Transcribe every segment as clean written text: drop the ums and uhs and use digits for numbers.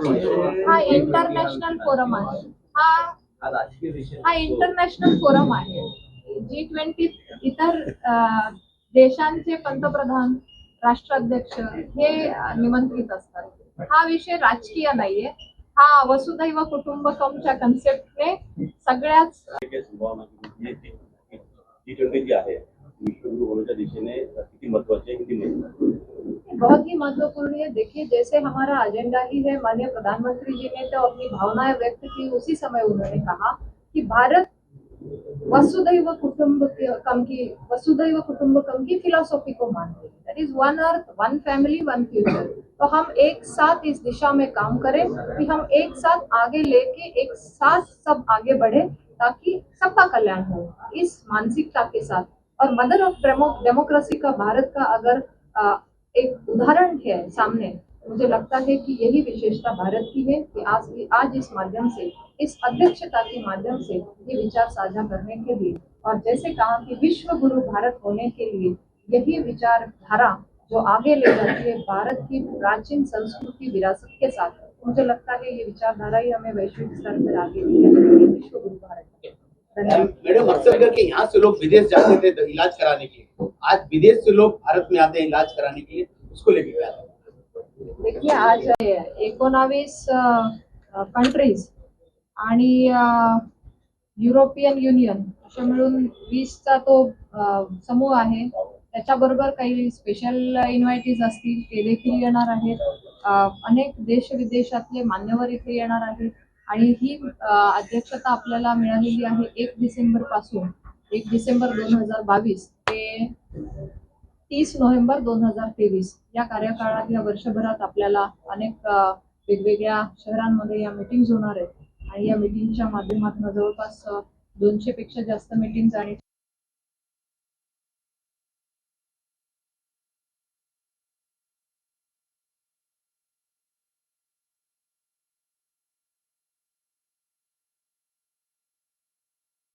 हा international forum आहे. हा इंटरनॅशनल फोरम आहे. G20 इतर देशांचे पंतप्रधान, राष्ट्राध्यक्ष हे निमंत्रित असतात. हा विषय राजकीय नाहीये. हा वसुधैव कुटुंबकमच्या कन्सेप्टने सगळ्याच G20 जी आहे विश्वगुरु होण्याच्या दिशेने किती महत्त्वाची आहे, किती महत्त्वाची? बहुत ही महत्वपूर्ण है। देखिए, जैसे हमारा एजेंडा ही है, माननीय प्रधानमंत्री जी ने तो अपनी भावनाएं व्यक्त की, उसी समय उन्होंने कहा कि भारत वसुधैव कुटुंबकम की फिलॉसफी को मानते हैं। That is one earth, one family, one future. तो हम एक साथ इस दिशा में काम करें कि हम एक साथ आगे लेके एक साथ सब आगे बढ़े ताकि सबका कल्याण हो, इस मानसिकता के साथ। और मदर ऑफ डेमोक्रेसी का भारत का अगर एक उदाहरण है सामने, मुझे लगता है कि यही विशेषता भारत की है कि आज इस माध्यम से, इस अध्यक्षता के माध्यम से ये विचार साझा करने के लिए, और जैसे कहा कि विश्व गुरु भारत होने के लिए यही विचारधारा जो आगे ले जाती है भारत की प्राचीन संस्कृति विरासत के साथ, मुझे लगता है ये विचारधारा ही हमें वैश्विक स्तर पर आगे ले जाएगी, विश्व गुरु भारत। मैडम, अक्सर करके यहाँ से लोग विदेश जाते थे इलाज कराने के लिए, आज विदेश से लोग भारत में आते हैं इलाज कराने के लिए, उसको लेके क्या है? देखिए, आज 19 कंट्रीज आणि युरोपियन युनियन असे मिळून 20चा तो समूह आहे. त्याच्याबरोबर काही स्पेशल इन्व्हायटीज असतील, ते देखील येणार आहेत. अनेक देश विदेशातले मान्यवर इथे येणार आहेत आणि ही अध्यक्षता आपल्याला मिळालेली आहे 1 डिसेंबर पासून 1 डिसेंबर 2022 ते 30 नोव्हेंबर 2023 या कार्यकाळात, या वर्षभरात आपल्याला अनेक वेगवेगळ्या शहरांमध्ये या मीटिंग्स होणार आहेत आणि या मीटिंगच्या माध्यमातून जवळपास 200 पेक्षा जास्त मीटिंग्स आणि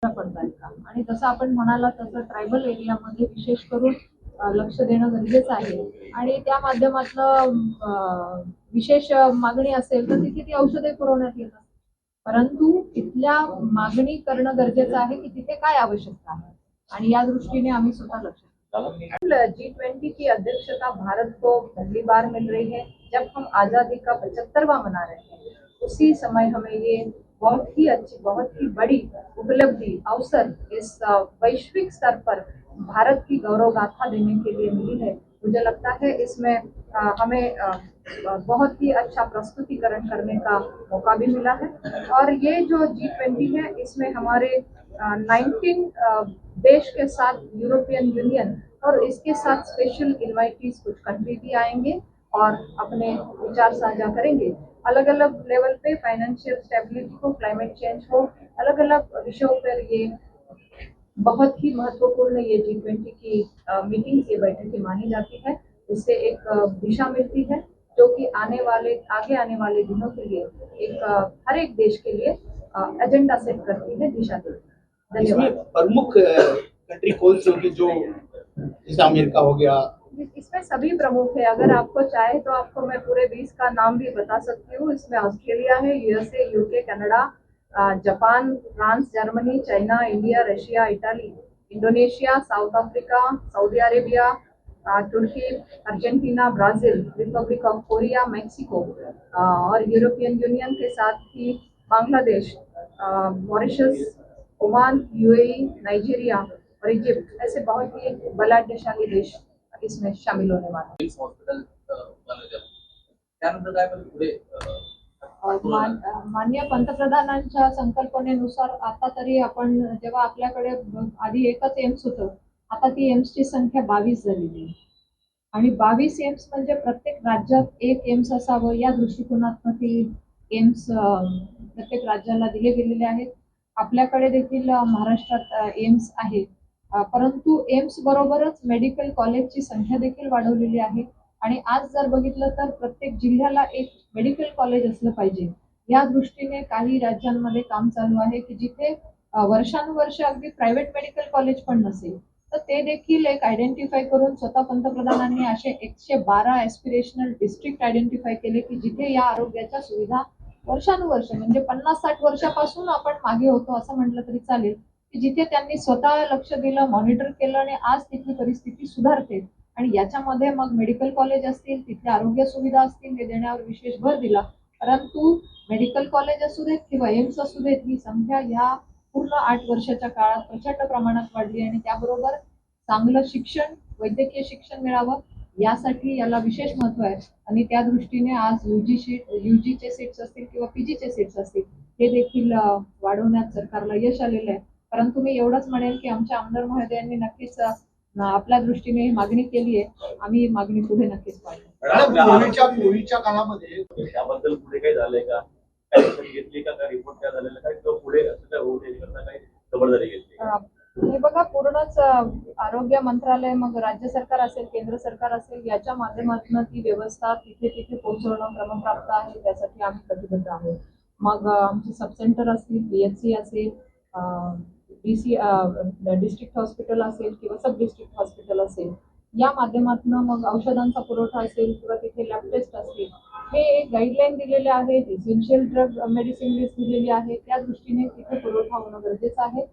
पडतात का, आणि जसं आपण म्हणाला तसं ट्रायबल एरियामध्ये विशेष करून लक्ष देणं गरजेचं आहे आणि त्या माध्यमातून विशेष मागणी असेल तर तिथे ती औषधे पुरवण्यात येतात, परंतु तिथल्या मागणी करणं गरजेचं आहे की तिथे काय आवश्यकता आहे आणि या दृष्टीने आम्ही स्वतः लक्ष G20 की अध्यक्षता भारत को पहली बार मिल रही है। जब हम आजादी का 75वां मना रहे हैं, उसी समय हमें ये बहुत ही अच्छी, बहुत ही बड़ी उपलब्धि, अवसर इस वैश्विक स्तर पर भारत की गौरव गाथा देने के लिए मिली है। मुझे लगता है इसमें हमें बहुत ही अच्छा प्रस्तुतिकरण करने का मौका भी मिला है। और ये जो G20 है, इसमें हमारे 19 देश के साथ यूरोपियन यूनियन और इसके साथ स्पेशल इन्वाइटीज कुछ कंट्री भी आएंगे और अपने विचार साझा करेंगे अलग अलग लेवल पे, फाइनेंशियल स्टेबिलिटी हो, क्लाइमेट चेंज हो, अलग अलग विषयों पर। ये बहुत ही महत्वपूर्ण ये G20 की मीटिंग, ये बैठकें मानी जाती है। इससे एक दिशा मिलती है जो कि आगे आने वाले दिनों के लिए हर एक देश के लिए एजेंडा सेट करती है, दिशा देती है। धन्यवाद। प्रमुख कंट्री कौन सी होगी, जो जैसे अमेरिका हो गया? इसमें सभी प्रमुख है। अगर आपको चाहे तो आपको मैं पूरे 20 का नाम भी बता सकती हूँ। इसमें ऑस्ट्रेलिया है, USA, UK, Canada, Japan, France, Germany, China, India, Russia, Italy, Indonesia, South Africa, Saudi Arabia, Turkey, Argentina, Brazil, Republic of Korea, Mexico, और यूरोपियन यूनियन के साथ ही Bangladesh, Mauritius, Oman, UAE, Nigeria और इजिप्ट, ऐसे बहुत ही बलाढ्यशाली देश इसमें शामिल होने वाले हैं। माननीय पंतप्रधानांच्या संकल्पनेनुसार आता तरी आपण, जेव्हा आपल्याकडे आधी एकच एम्स होतं, आता ती एम्सची संख्या 22 झालेली आहे आणि 22 एम्स म्हणजे प्रत्येक राज्यात एक एम्स असावं, या दृष्टिकोनातून ती एम्स प्रत्येक राज्याला दिले गेलेले आहेत। आपल्याकडे देखील महाराष्ट्रात एम्स आहे, परंतु एम्स बरोबरच मेडिकल कॉलेजची संख्या देखील वाढवलेली आहे आणि आज जर बघितलं तर प्रत्येक जिल्ह्याला एक मेडिकल कॉलेज असलं पाहिजे, या दृष्टीने काही राज्यांमध्ये काम चालू आहे की जिथे वर्षानुवर्ष अगदी प्रायव्हेट मेडिकल कॉलेज पण नसेल, तर ते देखील एक आयडेंटिफाय करून स्वतः पंतप्रधानांनी असे 112 एस्पिरेशनल डिस्ट्रिक्ट आयडेंटिफाय केले की जिथे या आरोग्याच्या सुविधा वर्षानुवर्ष म्हणजे 50-60 वर्षापासून आपण मागे होतो असं म्हटलं तरी चालेल, की जिथे त्यांनी स्वतः लक्ष दिलं, मॉनिटर केलं आणि आज तिथली परिस्थिती सुधारते. आणि याच्यामध्ये मग मेडिकल कॉलेज असतील, तिथल्या आरोग्य सुविधा असतील, हे देण्यावर विशेष भर दिला. परंतु मेडिकल कॉलेज असू देत किंवा एम्स असू देत, ही संख्या ह्या पूर्ण 8 वर्षाच्या काळात प्रचंड प्रमाणात वाढली आणि त्याबरोबर चांगलं शिक्षण, वैद्यकीय शिक्षण मिळावं यासाठी याला विशेष महत्व आहे. आणि त्या दृष्टीने आज युजीचे सीट्स असतील किंवा पीजीचे सीट्स असतील, हे देखील वाढवण्यात सरकारला यश आलेलं आहे. परंतु मी एवढंच म्हणेन की आमच्या आमदार महोदयांनी नक्कीच आपल्या दृष्टीने ही मागणी केली आहे. आम्ही ही मागणी पुढे नक्कीच पाडू. मॅडम, कोविडच्या काळामध्ये त्याबद्दल पुढे काही झालंय का? काय ऍक्शन घेतली का? काय रिपोर्ट काय झालेला काय? किंवा पुढे असं काय होऊ नये करता काही खबरदारी घेतली का? हे बघा, पूर्णच आरोग्य मंत्रालय, मग राज्य सरकार असेल, केंद्र सरकार असेल, याच्या माध्यमातून ती व्यवस्था तिथे तिथे पोहोचवणं क्रमप्राप्त आहे. त्यासाठी आम्ही कटिबद्ध आहोत. मग आमचे सब सेंटर असतील, बीएचसी असेल, डीसी डिस्ट्रिक्ट हॉस्पिटल असेल किंवा सब डिस्ट्रिक्ट हॉस्पिटल असेल, या माध्यमातून मग औषधांचा पुरवठा असेल किंवा तिथे लॅब टेस्ट असतील, हे गाईडलाईन दिलेले आहेत. इसेन्शियल ड्रग मेडिसिन लिस्ट दिलेली आहे. त्या दृष्टीने तिथे पुरवठा होणं गरजेचं आहे.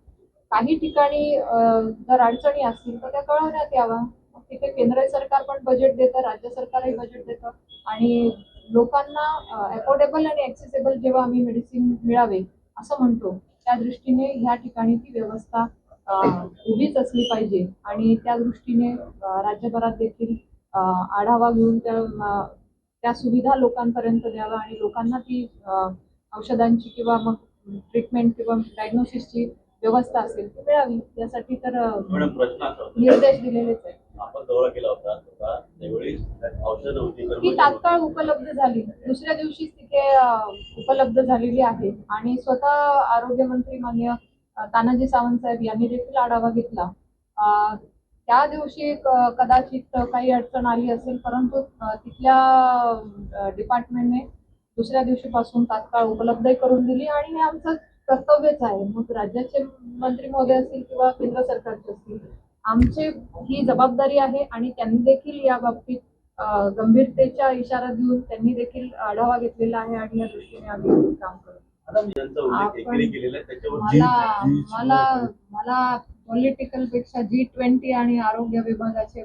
काही ठिकाणी जर अडचणी असतील तर त्या कळवण्यात यावा. मग तिथे केंद्र सरकार पण बजेट देतं, राज्य सरकारही बजेट देतं आणि लोकांना अफोर्डेबल आणि ॲक्सेसेबल जेव्हा आम्ही मेडिसिन मिळावे असं म्हणतो, त्या दृष्टीने ह्या ठिकाणी ती व्यवस्था उभीच असली पाहिजे. आणि त्या दृष्टीने राज्यभरात देखील आढावा घेऊन त्या सुविधा लोकांपर्यंत द्यावा आणि लोकांना ती औषधांची किंवा मग ट्रीटमेंट किंवा डायग्नोसिसची व्यवस्था असेल ती मिळावी. यासाठी तर मॅडम, प्रश्न असा होता, निर्देश दिलेलेच आहेत. आपण दौरा केला होता त्यावेळी औषधं होती, ती कर्मचारी तात्काळ उपलब्ध झाली, दुसऱ्या दिवशीच तिथे उपलब्ध झालेली आहे. आणि स्वतः आरोग्यमंत्री माननीय तानाजी सावंत साहेब यांनी देखील आढावा घेतला. त्या दिवशी कदाचित काही अडचण आली असेल, परंतु तिथल्या डिपार्टमेंटने दुसऱ्या दिवशीपासून तात्काळ उपलब्ध करून दिली आणि हे आमचं कर्तव्यच आहे. मग राज्याचे मंत्री महोदय असतील किंवा केंद्र सरकारचे असतील, आमची ही जबाबदारी आहे आणि त्यांनी देखील या बाबतीत गंभीरतेचा इशारा देऊन त्यांनी देखील आढावा घेतलेला आहे आणि या दृष्टीने आम्ही काम करतो. ज्यांचा उल्लेख एकेरी केलेला आहे त्याच्यावर मला पॉलिटिकल पेक्षा G20 आणि आरोग्य विभागाचे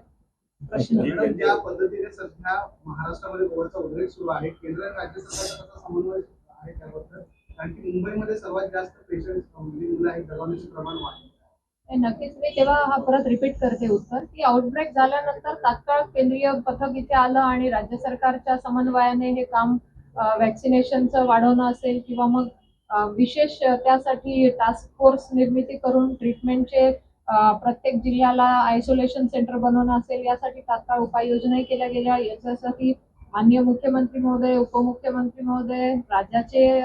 प्रश्न. मॅडम, ज्या पद्धतीने सध्या महाराष्ट्रामध्ये कोविडचा उद्रेक सुरू आहे, केंद्र आणि राज्य सरकारचा कसा समन्वय आहे त्याबद्दल? कारण की मुंबईमध्ये सर्वात जास्त पेशंट मुलं आहेत, दगावण्याचे प्रमाण वाढले. नक्कीच मी तेव्हा हा परत रिपीट करते उत्तर, की आउटब्रेक झाल्यानंतर तात्काळ केंद्रीय पथक इथे आलं आणि राज्य सरकारच्या समन्वयाने हे काम वॅक्सिनेशनचं वाढवणं असेल किंवा मग विशेष त्यासाठी टास्क फोर्स निर्मिती करून ट्रीटमेंटचे प्रत्येक जिल्ह्याला आयसोलेशन सेंटर बनवणं असेल, यासाठी तात्काळ उपाययोजनाही केल्या गेल्या. याच्यासाठी माननीय मुख्यमंत्री महोदय, उपमुख्यमंत्री महोदय, राज्याचे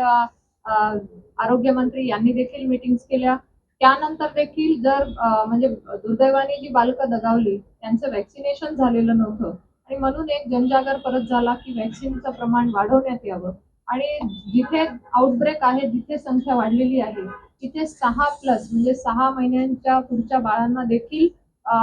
आरोग्यमंत्री यांनी देखील मीटिंग्स केल्या. त्यानंतर देखील जर म्हणजे दुर्दैवाने जी बालकं दगावली त्यांचं वॅक्सिनेशन झालेलं नव्हतं आणि म्हणून एक जनजागर परत झाला की वॅक्सिनचं प्रमाण वाढवण्यात यावं. आणि जिथे आउटब्रेक आहे, जिथे संख्या वाढलेली आहे, तिथे 6+ म्हणजे 6 महिन्यांच्या पुढच्या बाळांना देखील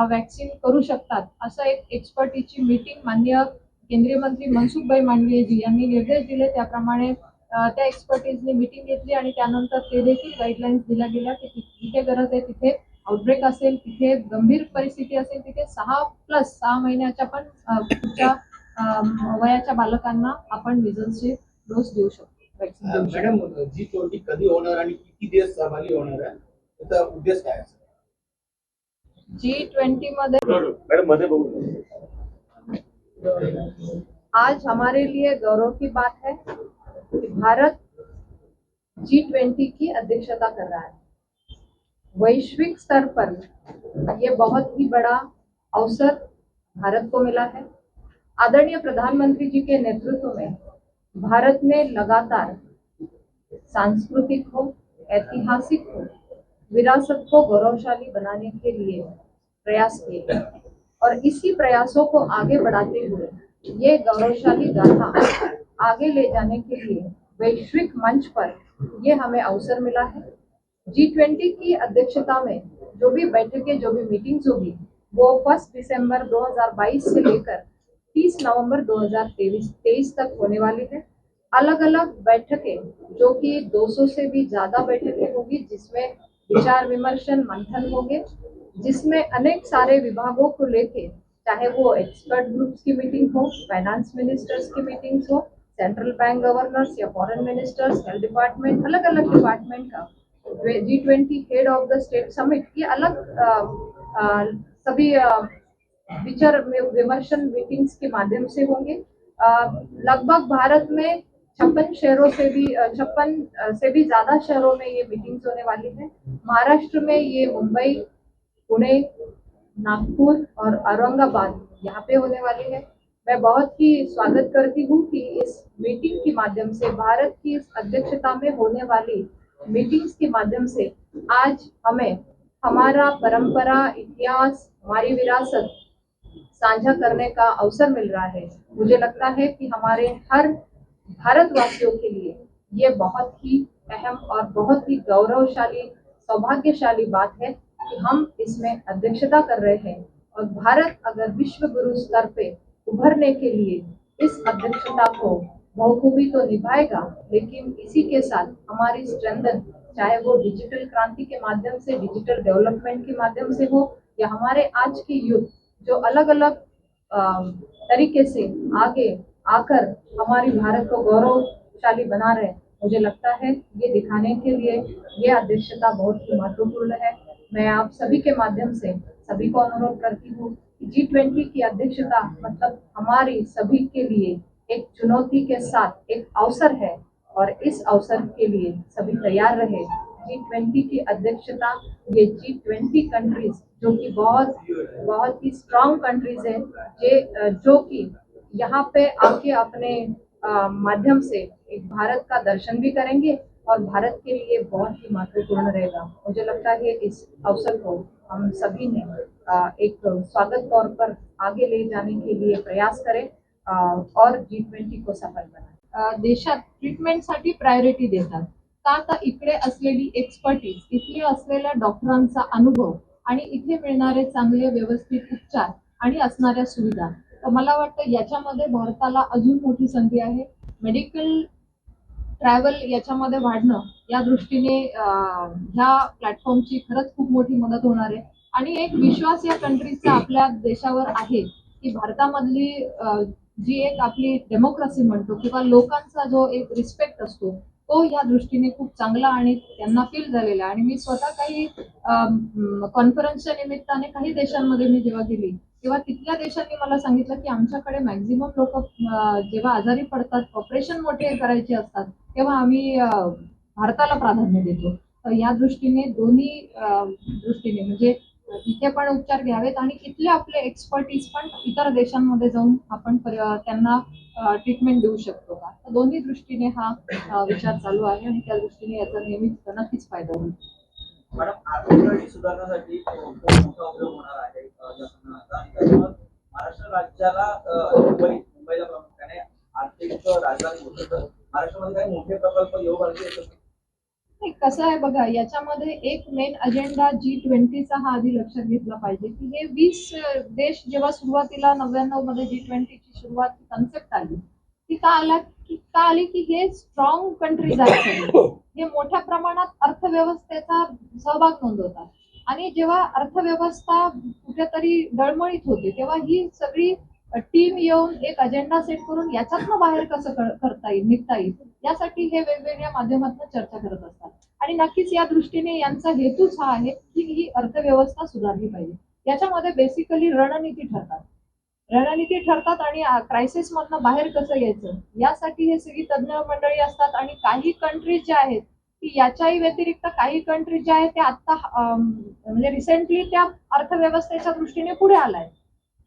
वॅक्सिन करू शकतात असं एक एक्सपर्टीची मीटिंग माननीय केंद्रीय मंत्री मनसुखभाई मांडवीयजी यांनी निर्देश दिले. त्याप्रमाणे त्या एक्सपर्टीजने मीटिंग घेतली आणि त्यानंतर ते देखील गाईडलाईन्स दिल्या गेल्या की जिथे गरज आहे, तिथे आउटब्रेक असेल, तिथे गंभीर परिस्थिती असेल, तिथे 6+ महिन्याच्या पण पुढच्या वयाच्या बालकांना आपण विजनचे डोस देऊ शकतो. मॅडम, G20 कधी होणार आणि किती देश सहभागी होणार आहे, त्याचा उद्देश काय असेल? G20 मध्ये मॅडम मध्ये बघू. आज हमारे लिए गौरव की बात है कि भारत G20 की अध्यक्षता कर रहा है. वैश्विक स्तर पर ये बहुत ही बड़ा अवसर भारत को मिला है. आदरणीय प्रधानमंत्री जी के नेतृत्व में भारत ने लगातार सांस्कृतिक हो, ऐतिहासिक हो, विरासत को गौरवशाली बनाने के लिए प्रयास किए और इसी प्रयासों को आगे बढ़ाते हुए ये गौरवशाली गाथा आगे ले जाने के लिए वैश्विक मंच पर ये हमें अवसर मिला है. G20 की अध्यक्षता में जो भी बैठकें, जो भी मीटिंग्स होगी, वो 1 दिसंबर 2022 से लेकर 30 नवंबर 2023 तक होने वाली है। अलग अलग बैठकें, जो कि 200 से भी ज्यादा बैठकें होगी, जिसमें विचार विमर्शन मंथन होंगे, जिसमें अनेक सारे विभागों को लेके, चाहे वो एक्सपर्ट ग्रुप्स की मीटिंग हो, फाइनेंस मिनिस्टर्स की मीटिंग्स हो, सेंट्रल बैंक गवर्नर्स या फॉरेन मिनिस्टर्स, हेल्थ डिपार्टमेंट, अलग अलग डिपार्टमेंट का G20 head of the state summit, ये अलग सभी विचार विमर्शन मीटिंग्स के माध्यम से होंगे। लगभग भारत में 56 शहरों से भी 56 से भी ज्यादा शहरों में ये मीटिंग्स होने वाली है। महाराष्ट्र में ये मुंबई, पुणे, नागपुर और औरंगाबाद यहाँ पे होने वाली है। मैं बहुत ही स्वागत करती हूँ कि इस मीटिंग के माध्यम से, भारत की इस अध्यक्षता में होने वाली मीटिंग्स के माध्यम से आज हमें हमारा परंपरा, इतिहास, हमारी विरासत साझा करने का अवसर मिल रहा है। मुझे लगता है कि हमारे हर भारतवासियों के लिए ये बहुत ही अहम और बहुत ही गौरवशाली, सौभाग्यशाली बात है कि हम इसमें अध्यक्षता कर रहे हैं। और भारत अगर विश्व गुरु स्तर पे उभरने के लिए इस अध्यक्षता को बखूबी तो निभाएगा, लेकिन इसी के साथ हमारी स्ट्रेंथन, चाहे वो डिजिटल क्रांति के माध्यम से, डिजिटल डेवलपमेंट के माध्यम से हो, या हमारे आज के युग जो अलग अलग तरीके से आगे आकर हमारी भारत को गौरवशाली बना रहे, मुझे लगता है ये दिखाने के लिए ये अध्यक्षता बहुत ही महत्वपूर्ण है। मैं आप सभी के माध्यम से सभी को अनुरोध करती हूँ कि G20 की अध्यक्षता मतलब हमारी सभी के लिए एक चुनौती के साथ एक अवसर है, और इस अवसर के लिए सभी तैयार रहे। G20 की अध्यक्षता, ये G20 कंट्रीज जो कि बहुत बहुत ही स्ट्रांग कंट्रीज है, जो कि यहाँ पे आके अपने माध्यम से एक भारत का दर्शन भी करेंगे और भारत के लिए बहुत ही महत्वपूर्ण रहेगा। मुझे लगता है इस अवसर को हम सभी ने एक स्वागत तौर पर आगे ले जाने के लिए प्रयास करें और G20 को सफल बनाएं। देशात ट्रीटमेंटसाठी प्रायोरिटी देतात का, तर इकडे असलेली एक्सपर्टीज, इथे असलेल्या डॉक्टरांचा अनुभव आणि इथे मिळणारे चांगले व्यवस्थित उपचार आणि असणाऱ्या सुविधा, तर मला वाटतं याच्यामध्ये भारताला अजून मोठी संधी आहे। मेडिकल ट्रॅव्हल याच्यामध्ये वाढणं, या दृष्टीने ह्या प्लॅटफॉर्मची खरंच खूप मोठी मदत होणार आहे। आणि एक विश्वास या कंट्रीजचा आपल्या देशावर आहे की भारतामधली जी एक आपली डेमोक्रेसी म्हणतो किंवा लोकांचा जो एक रिस्पेक्ट असतो, तो या दृष्टीने खूप चांगला आणि त्यांना फील झालेला आहे। आणि मी स्वतः काही कॉन्फरन्सच्या निमित्ताने काही देशांमध्ये मी जेव्हा गेली, तेव्हा तिथल्या देशांनी मला सांगितलं की आमच्याकडे मॅक्झिमम लोक जेव्हा आजारी पडतात, ऑपरेशन मोठे करायचे असतात, तेव्हा आम्ही भारताला प्राधान्य देतो। तर या दृष्टीने दोन्ही दृष्टीने म्हणजे इथे पण उपचार घ्यावेत आणि इथले आपले एक्सपर्टीज पण इतर देशांमध्ये जाऊन आपण त्यांना ट्रीटमेंट देऊ शकतो का, तर दोन्ही दृष्टीने हा विचार चालू आहे आणि त्या दृष्टीने याचा नेहमीच नक्कीच फायदा होईल। मॅडम, आर्थिक सुधारण्यासाठी खूप मोठा उपयोग होणार आहे या संमेलनाचा, आणि त्याच्यावर महाराष्ट्र राज्याला मुंबईला प्रामुख्याने आर्थिक राजधानी होतं, तर महाराष्ट्रामध्ये काही मोठे प्रकल्प येऊ लागले? नाही, कसं आहे बघा, याच्यामध्ये एक मेन अजेंडा G20चा हा आधी लक्षात घेतला पाहिजे की हे 20 देश जेव्हा सुरुवातीला 99 मध्ये G20ची सुरुवात कन्सेप्ट आली, ती का आली की हे स्ट्रॉंग कंट्रीज आहेत, हे मोठ्या प्रमाणात अर्थव्यवस्थेचा सहभाग नोंदवतात, आणि जेव्हा अर्थव्यवस्था कुठेतरी डळमळीत होते, तेव्हा ही सगळी टीम येऊन एक अजेंडा सेट करून याच्यातनं बाहेर कसं करता येईल, निघता येईल, यासाठी हे वेगवेगळ्या माध्यमातून चर्चा करत असतात। आणि नक्कीच या दृष्टीने यांचा हेतूच हा आहे की ही अर्थव्यवस्था सुधारली पाहिजे। याच्यामध्ये बेसिकली रणनीती ठरतात आणि क्रायसिस मधनं बाहेर कसं यायचं, यासाठी हे सगळी तज्ञ मंडळी असतात। आणि काही कंट्रीज ज्या आहेत की याच्याही व्यतिरिक्त काही कंट्रीज ज्या आहेत त्या आता म्हणजे रिसेंटली त्या अर्थव्यवस्थेच्या दृष्टीने पुढे आलाय,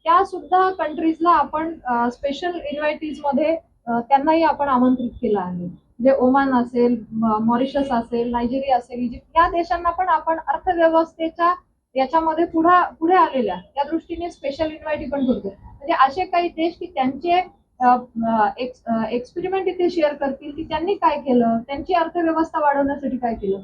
त्या सुद्धा कंट्रीजला आपण स्पेशल इन्व्हायटीज मध्ये त्यांनाही आपण आमंत्रित केलं आहे। जे ओमान असेल, मॉरिशस असेल, नायजेरिया असेल, इजिप्त, या देशांना पण आपण अर्थव्यवस्थेच्या याच्यामध्ये पुढे आलेल्या त्या दृष्टीने स्पेशल इन्व्हायटी पण करतो। म्हणजे असे काही देश की त्यांचे एक्सपेरिमेंट इथे शेअर करतील की त्यांनी काय केलं, त्यांची अर्थव्यवस्था वाढवण्यासाठी काय केलं।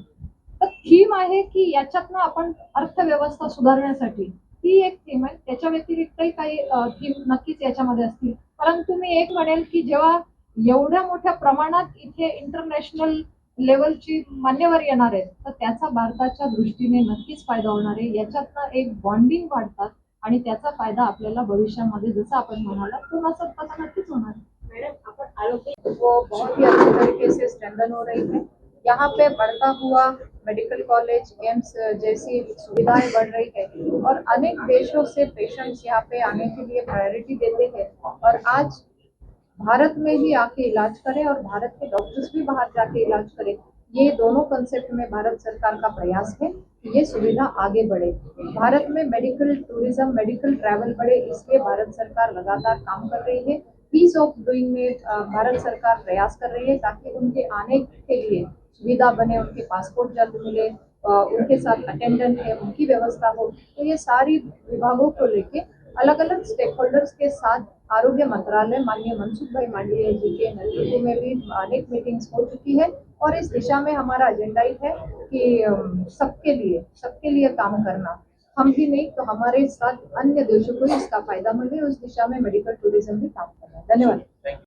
तर थीम आहे की याच्यातनं आपण अर्थव्यवस्था सुधारण्यासाठी ही एक थीम आहे. त्याच्या व्यतिरिक्तही काही थीम नक्कीच याच्यामध्ये असतील. परंतु मी एक म्हणेल की जेव्हा एवढ्या मोठ्या प्रमाणात इथे इंटरनॅशनल लेवलची मान्यवर येणार आहेत, तर त्याचा भारताच्या दृष्टीने नक्कीच फायदा होणार आहे. याच्यातनं एक बॉन्डिंग वाढतात आणि त्याचा फायदा आपल्याला भविष्यामध्ये जसं आपण म्हणाला तो नसत तसा नक्कीच होणार आहे. मैडम अपन आरोग्य वो बहुत ही अच्छे तरीके से स्ट्रेंथन हो रही है। यहाँ पे बढ़ता हुआ मेडिकल कॉलेज एम्स जैसी सुविधाएं बढ़ रही है और अनेक देशों से पेशेंट्स यहाँ पे आने के लिए प्रायोरिटी देते हैं और आज भारत में ही आके इलाज करें और भारत के डॉक्टर्स भी बाहर जाके इलाज करें। ये दोनों कंसेप्ट में भारत सरकार का प्रयास है कि ये सुविधा आगे बढ़े। भारत में मेडिकल टूरिज्म मेडिकल ट्रैवल बढ़े, इसलिए भारत सरकार लगातार काम कर रही है। ईज ऑफ डूइंग में भारत सरकार प्रयास कर रही है ताकि उनके आने के लिए सुविधा बने, उनके पासपोर्ट जल्द मिले, उनके साथ अटेंडेंट है उनकी व्यवस्था हो। तो ये सारी विभागों को लेके अलग अलग स्टेक होल्डर्स के साथ आरोग्य मंत्रालय माननीय मनसुख भाई मांडविया जी के नेतृत्व में भी अनेक मीटिंग्स हो चुकी है और इस दिशा में हमारा एजेंडा ही है कि सबके लिए काम करना। हम भी नहीं तो हमारे साथ अन्य देशों को इसका फायदा मिले, उस दिशा में मेडिकल टूरिज्म भी काम कर रहा है। धन्यवाद।